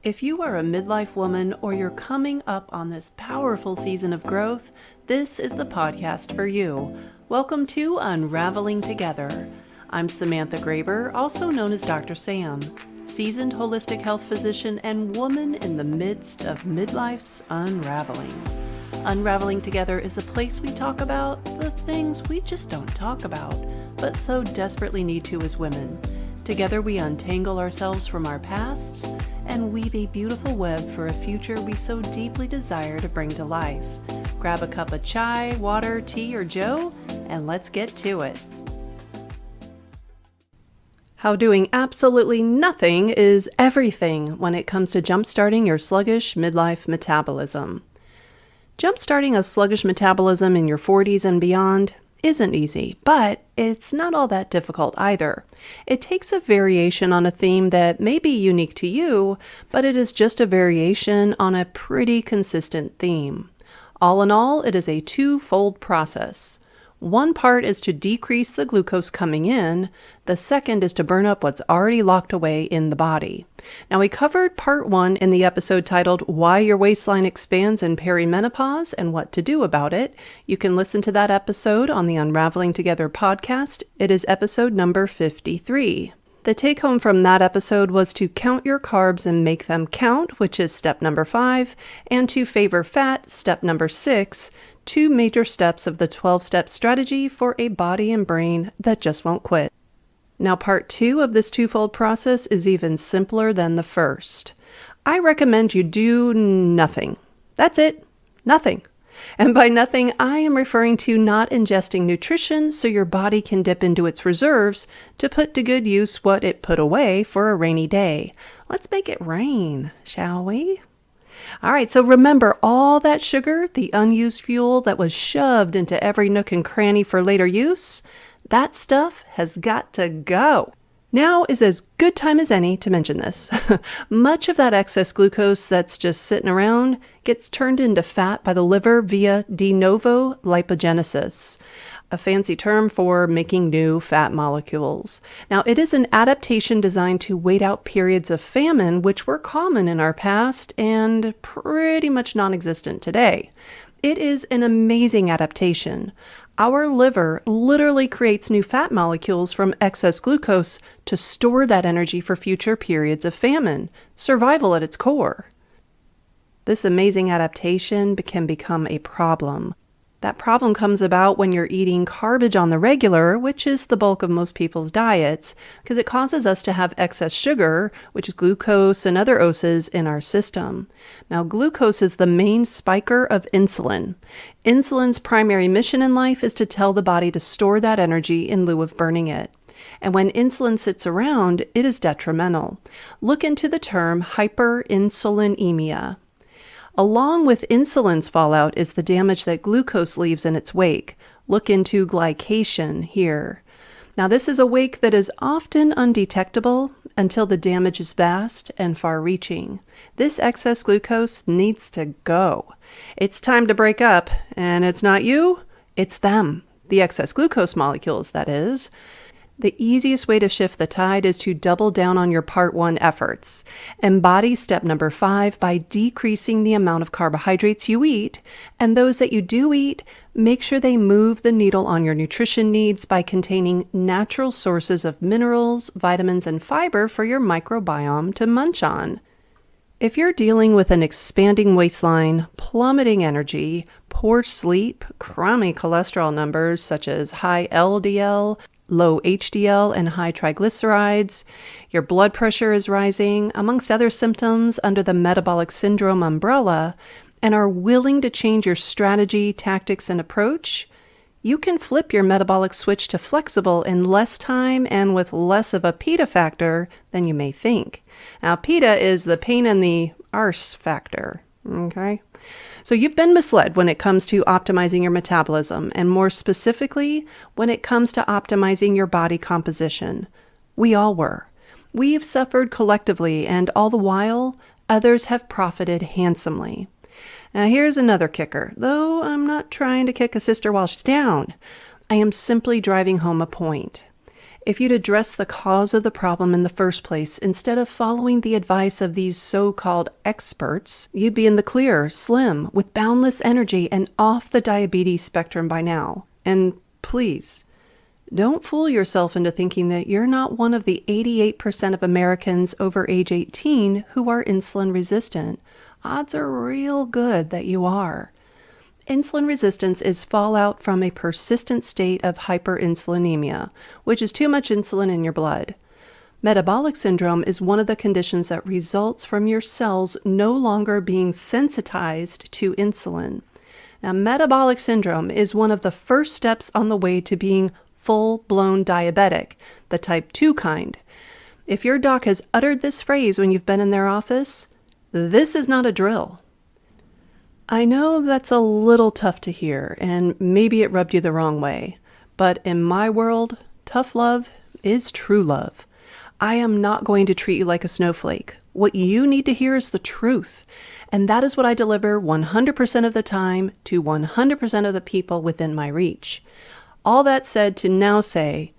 If you are a midlife woman or you're coming up on this powerful season of growth, this is the podcast for you. Welcome to Unraveling Together. I'm Samantha Graber, also known as Dr. Sam, seasoned holistic health physician and woman in the midst of midlife's unraveling. Unraveling Together is a place we talk about the things we just don't talk about, but so desperately need to as women. Together we untangle ourselves from our pasts and weave a beautiful web for a future we so deeply desire to bring to life. Grab a cup of chai, water, tea, or joe, and let's get to it. How doing absolutely nothing is everything when it comes to jumpstarting your sluggish midlife metabolism. Jumpstarting a sluggish metabolism in your 40s and beyond isn't easy, but it's not all that difficult either. It takes a variation on a theme that may be unique to you, but it is just a variation on a pretty consistent theme. All in all, it is a twofold process. One part is to decrease the glucose coming in. The second is to burn up what's already locked away in the body. Now, we covered part 1 in the episode titled Why Your Waistline Expands in Perimenopause and What to Do About It. You can listen to that episode on the Unraveling Together podcast. It is episode number 53. The take home from that episode was to count your carbs and make them count, which is step number 5, and to favor fat, step number 6, 2 major steps of the 12-step strategy for a body and brain that just won't quit. Now, part 2 of this twofold process is even simpler than the first. I recommend you do nothing. That's it. Nothing. And by nothing, I am referring to not ingesting nutrition so your body can dip into its reserves to put to good use what it put away for a rainy day. Let's make it rain, shall we? All right, so remember all that sugar, the unused fuel that was shoved into every nook and cranny for later use? That stuff has got to go. Now is as good time as any to mention this. Much of that excess glucose that's just sitting around gets turned into fat by the liver via de novo lipogenesis, a fancy term for making new fat molecules. Now, it is an adaptation designed to wait out periods of famine, which were common in our past and pretty much non-existent today. It is an amazing adaptation. Our liver literally creates new fat molecules from excess glucose to store that energy for future periods of famine, survival at its core. This amazing adaptation can become a problem. That problem comes about when you're eating garbage on the regular, which is the bulk of most people's diets, because it causes us to have excess sugar, which is glucose and other OSAs in our system. Now, glucose is the main spiker of insulin. Insulin's primary mission in life is to tell the body to store that energy in lieu of burning it. And when insulin sits around, it is detrimental. Look into the term hyperinsulinemia. Along with insulin's fallout is the damage that glucose leaves in its wake. Look into glycation here. Now, this is a wake that is often undetectable until the damage is vast and far-reaching. This excess glucose needs to go. It's time to break up, and it's not you, it's them, the excess glucose molecules, that is. The easiest way to shift the tide is to double down on your part 1 efforts. Embody step number 5 by decreasing the amount of carbohydrates you eat, and those that you do eat, make sure they move the needle on your nutrition needs by containing natural sources of minerals, vitamins, and fiber for your microbiome to munch on. If you're dealing with an expanding waistline, plummeting energy, poor sleep, crummy cholesterol numbers such as high LDL, low HDL, and high triglycerides, your blood pressure is rising, amongst other symptoms under the metabolic syndrome umbrella, and are willing to change your strategy, tactics, and approach, you can flip your metabolic switch to flexible in less time and with less of a PETA factor than you may think. Now, PETA is the pain in the arse factor, okay? So you've been misled when it comes to optimizing your metabolism, and more specifically, when it comes to optimizing your body composition. We all were. We've suffered collectively, and all the while, others have profited handsomely. Now here's another kicker, though I'm not trying to kick a sister while she's down. I am simply driving home a point. If you'd address the cause of the problem in the first place, instead of following the advice of these so-called experts, you'd be in the clear, slim, with boundless energy and off the diabetes spectrum by now. And please, don't fool yourself into thinking that you're not one of the 88% of Americans over age 18 who are insulin resistant. Odds are real good that you are. Insulin resistance is fallout from a persistent state of hyperinsulinemia, which is too much insulin in your blood. Metabolic syndrome is one of the conditions that results from your cells no longer being sensitized to insulin. Now, metabolic syndrome is one of the first steps on the way to being full-blown diabetic, the type 2 kind. If your doc has uttered this phrase when you've been in their office, this is not a drill. I know that's a little tough to hear, and maybe it rubbed you the wrong way, but in my world, tough love is true love. I am not going to treat you like a snowflake. What you need to hear is the truth, and that is what I deliver 100% of the time to 100% of the people within my reach. All that said to now say,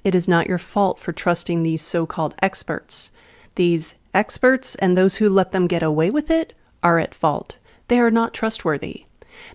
it is not your fault for trusting these so-called experts. These experts and those who let them get away with it are at fault. They are not trustworthy.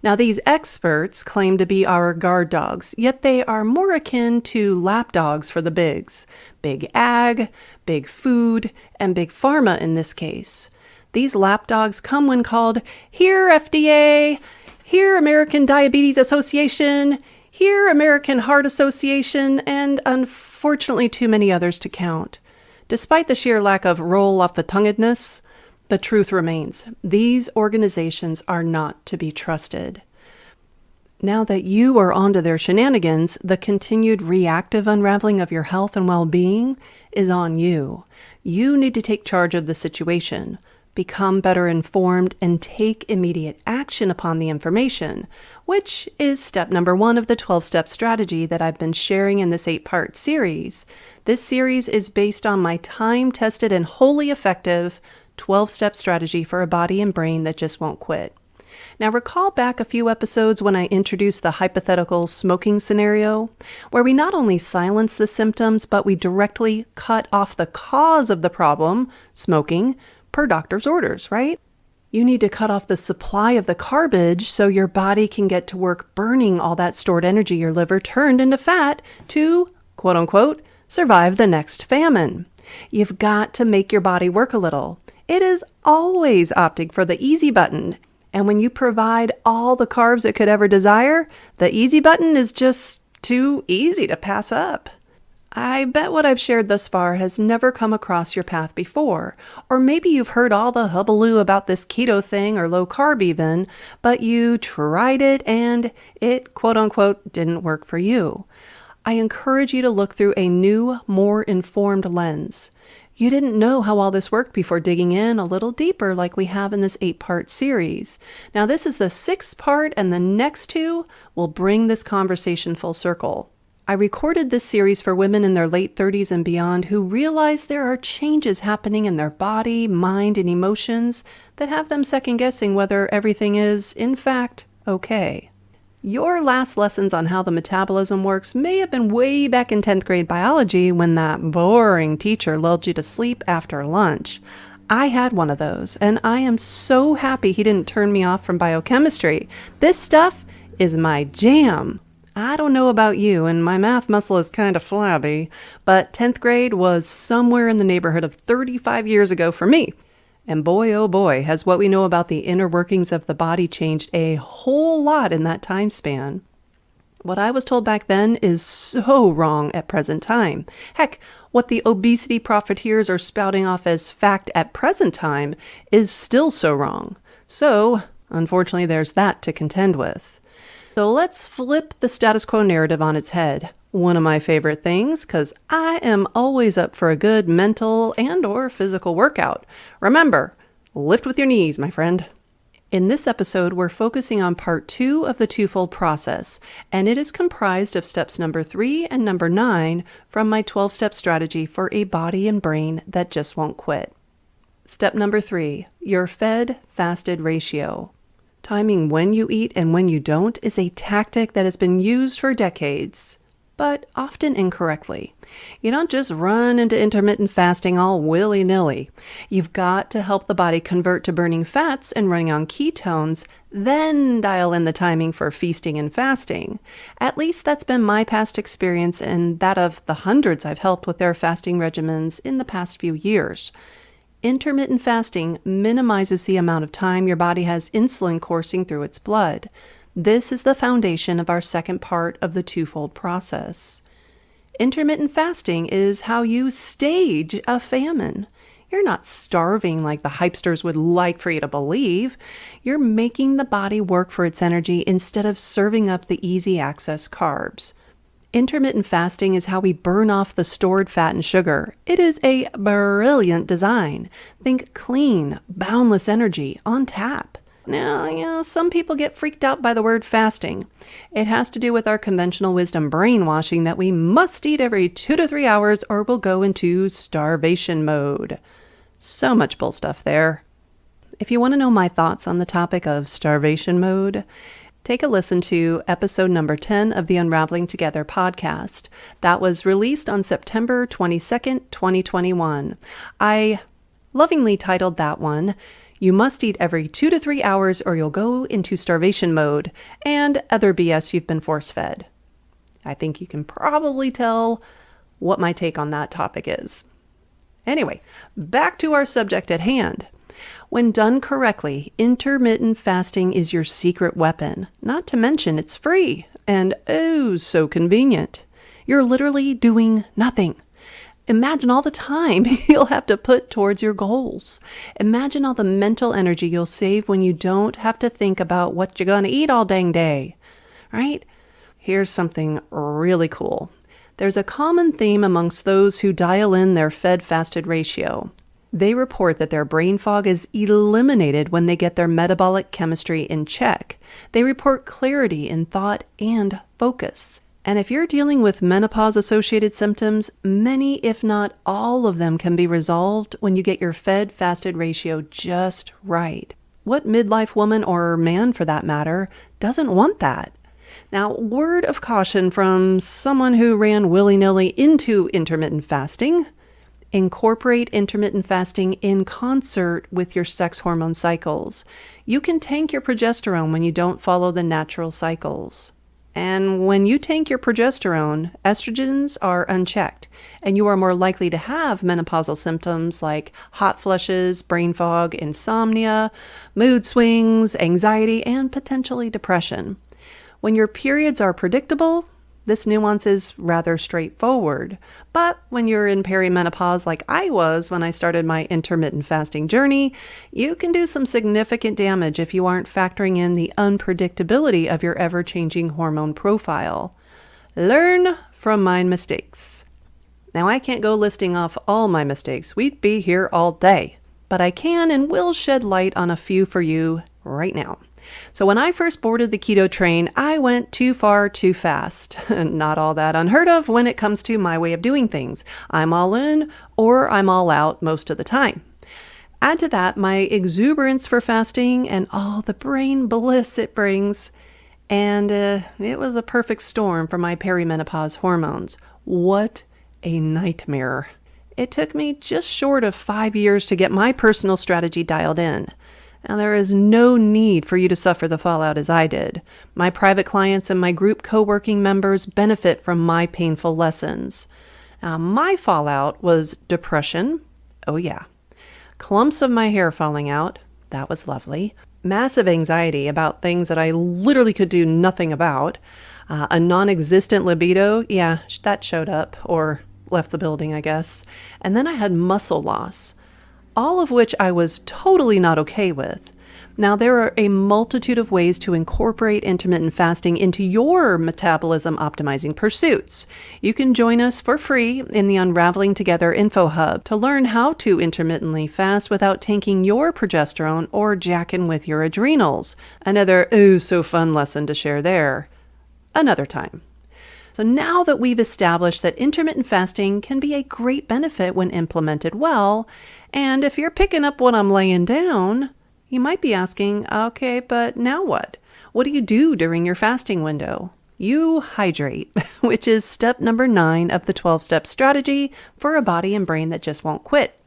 Now, these experts claim to be our guard dogs, yet they are more akin to lap dogs for the bigs. Big ag, big food, and big pharma in this case. These lap dogs come when called, "Here FDA, here American Diabetes Association, here American Heart Association," and unfortunately too many others to count. Despite the sheer lack of roll-off-the-tonguedness, the truth remains. These organizations are not to be trusted. Now that you are onto their shenanigans, the continued reactive unraveling of your health and well-being is on you. You need to take charge of the situation, become better informed, and take immediate action upon the information, which is step number 1 of the 12-step strategy that I've been sharing in this 8-part series. This series is based on my time-tested and wholly effective 12-step strategy for a body and brain that just won't quit. Now, recall back a few episodes when I introduced the hypothetical smoking scenario, where we not only silence the symptoms, but we directly cut off the cause of the problem, smoking, per doctor's orders, right? You need to cut off the supply of the garbage so your body can get to work burning all that stored energy your liver turned into fat to, quote unquote, survive the next famine. You've got to make your body work a little. It is always opting for the easy button. And when you provide all the carbs it could ever desire, the easy button is just too easy to pass up. I bet what I've shared thus far has never come across your path before, or maybe you've heard all the hullabaloo about this keto thing or low carb even, but you tried it and it, quote unquote, didn't work for you. I encourage you to look through a new, more informed lens. You didn't know how all this worked before digging in a little deeper like we have in this 8-part series. Now this is the 6th part, and the next 2 will bring this conversation full circle. I recorded this series for women in their late 30s and beyond who realize there are changes happening in their body, mind, and emotions that have them second-guessing whether everything is, in fact, okay. Your last lessons on how the metabolism works may have been way back in 10th grade biology when that boring teacher lulled you to sleep after lunch. I had one of those, and I am so happy he didn't turn me off from biochemistry. This stuff is my jam. I don't know about you, and my math muscle is kind of flabby, but 10th grade was somewhere in the neighborhood of 35 years ago for me. And boy, oh boy, has what we know about the inner workings of the body changed a whole lot in that time span. What I was told back then is so wrong at present time. Heck, what the obesity profiteers are spouting off as fact at present time is still so wrong. So, unfortunately, there's that to contend with. So let's flip the status quo narrative on its head. One of my favorite things, because I am always up for a good mental and or physical workout. Remember, lift with your knees, my friend. In this episode, we're focusing on part 2 of the twofold process, and it is comprised of steps number 3 and number 9 from my 12-step strategy for a body and brain that just won't quit. Step number 3, your fed-fasted ratio. Timing when you eat and when you don't is a tactic that has been used for decades, but often incorrectly. You don't just run into intermittent fasting all willy-nilly. You've got to help the body convert to burning fats and running on ketones, then dial in the timing for feasting and fasting. At least that's been my past experience and that of the hundreds I've helped with their fasting regimens in the past few years. Intermittent fasting minimizes the amount of time your body has insulin coursing through its blood. This is the foundation of our second part of the twofold process. Intermittent fasting is how you stage a famine. You're not starving like the hypesters would like for you to believe. You're making the body work for its energy instead of serving up the easy access carbs. Intermittent fasting is how we burn off the stored fat and sugar. It is a brilliant design. Think clean, boundless energy on tap. Now, some people get freaked out by the word fasting. It has to do with our conventional wisdom brainwashing that we must eat every 2 to 3 hours or we'll go into starvation mode. So much bull stuff there. If you want to know my thoughts on the topic of starvation mode, take a listen to episode number 10 of the Unraveling Together podcast. That was released on September 22nd, 2021. I lovingly titled that one, "You must eat every 2 to 3 hours or you'll go into starvation mode," and other BS you've been force-fed. I think you can probably tell what my take on that topic is. Anyway, back to our subject at hand. When done correctly, intermittent fasting is your secret weapon. Not to mention it's free and oh so convenient. You're literally doing nothing. Imagine all the time you'll have to put towards your goals. Imagine all the mental energy you'll save when you don't have to think about what you're going to eat all dang day, right? Here's something really cool. There's a common theme amongst those who dial in their fed-fasted ratio. They report that their brain fog is eliminated when they get their metabolic chemistry in check. They report clarity in thought and focus. And if you're dealing with menopause-associated symptoms, many, if not all of them, can be resolved when you get your fed-fasted ratio just right. What midlife woman or man, for that matter, doesn't want that? Now, word of caution from someone who ran willy-nilly into intermittent fasting: incorporate intermittent fasting in concert with your sex hormone cycles. You can tank your progesterone when you don't follow the natural cycles. And when you tank your progesterone, estrogens are unchecked, and you are more likely to have menopausal symptoms like hot flushes, brain fog, insomnia, mood swings, anxiety, and potentially depression. When your periods are predictable, this nuance is rather straightforward. But when you're in perimenopause like I was when I started my intermittent fasting journey, you can do some significant damage if you aren't factoring in the unpredictability of your ever-changing hormone profile. Learn from my mistakes. Now, I can't go listing off all my mistakes. We'd be here all day. But I can and will shed light on a few for you right now. So when I first boarded the keto train, I went too far too fast. Not all that unheard of when it comes to my way of doing things. I'm all in or I'm all out most of the time. Add to that my exuberance for fasting and all the brain bliss it brings. And it was a perfect storm for my perimenopause hormones. What a nightmare. It took me just short of 5 years to get my personal strategy dialed in. Now, there is no need for you to suffer the fallout as I did. My private clients and my group co-working members benefit from my painful lessons. Now, my fallout was depression. Oh yeah. Clumps of my hair falling out. That was lovely. Massive anxiety about things that I literally could do nothing about. A non-existent libido. Yeah, that showed up or left the building, I guess. And then I had muscle loss. All of which I was totally not okay with. Now, there are a multitude of ways to incorporate intermittent fasting into your metabolism optimizing pursuits. You can join us for free in the Unraveling Together Info Hub to learn how to intermittently fast without tanking your progesterone or jacking with your adrenals. Another so fun lesson to share there. Another time. So now that we've established that intermittent fasting can be a great benefit when implemented well, and if you're picking up what I'm laying down, you might be asking, okay, but now what? What do you do during your fasting window? You hydrate, which is step number 9 of the 12-step strategy for a body and brain that just won't quit.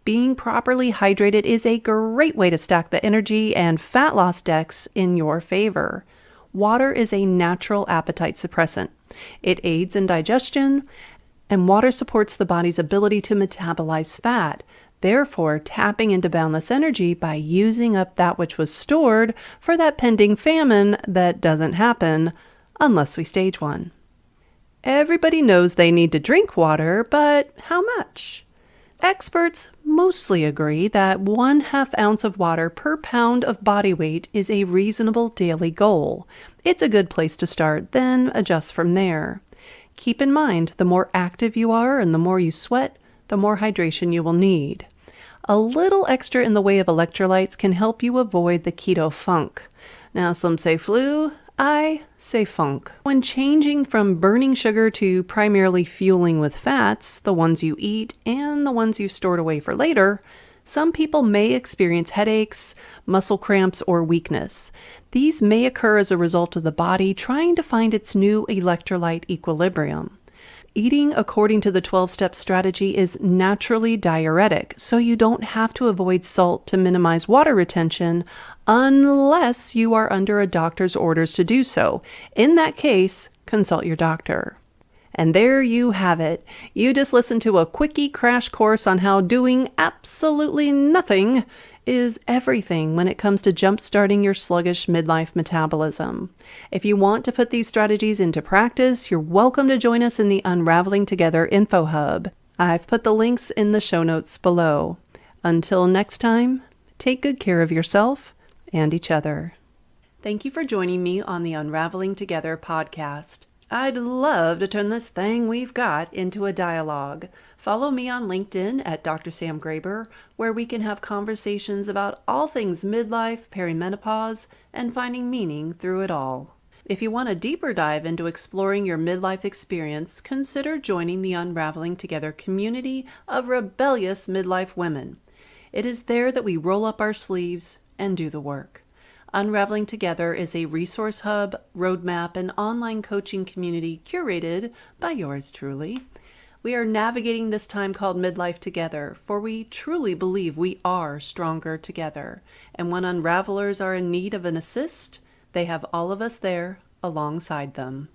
Being properly hydrated is a great way to stack the energy and fat loss decks in your favor. Water is a natural appetite suppressant. It aids in digestion, and water supports the body's ability to metabolize fat, therefore tapping into boundless energy by using up that which was stored for that pending famine that doesn't happen unless we stage one. Everybody knows they need to drink water, but how much? Experts mostly agree that 1/2 ounce of water per pound of body weight is a reasonable daily goal. It's a good place to start, then adjust from there. Keep in mind, the more active you are and the more you sweat, the more hydration you will need. A little extra in the way of electrolytes can help you avoid the keto funk. Now, some say flu, I say funk. When changing from burning sugar to primarily fueling with fats, the ones you eat and the ones you've stored away for later, some people may experience headaches, muscle cramps, or weakness. These may occur as a result of the body trying to find its new electrolyte equilibrium. Eating according to the 12-step strategy is naturally diuretic, so you don't have to avoid salt to minimize water retention unless you are under a doctor's orders to do so. In that case, consult your doctor. And there you have it. You just listened to a quickie crash course on how doing absolutely nothing is everything when it comes to jump-starting your sluggish midlife metabolism. If you want to put these strategies into practice, you're welcome to join us in the Unraveling Together Info Hub. I've put the links in the show notes below. Until next time, take good care of yourself and each other. Thank you for joining me on the Unraveling Together podcast. I'd love to turn this thing we've got into a dialogue. Follow me on LinkedIn at Dr. Sam Graber, where we can have conversations about all things midlife, perimenopause, and finding meaning through it all. If you want a deeper dive into exploring your midlife experience, consider joining the Unraveling Together community of rebellious midlife women. It is there that we roll up our sleeves and do the work. Unraveling Together is a resource hub, roadmap, and online coaching community curated by yours truly. We are navigating this time called midlife together, for we truly believe we are stronger together. And when unravelers are in need of an assist, they have all of us there alongside them.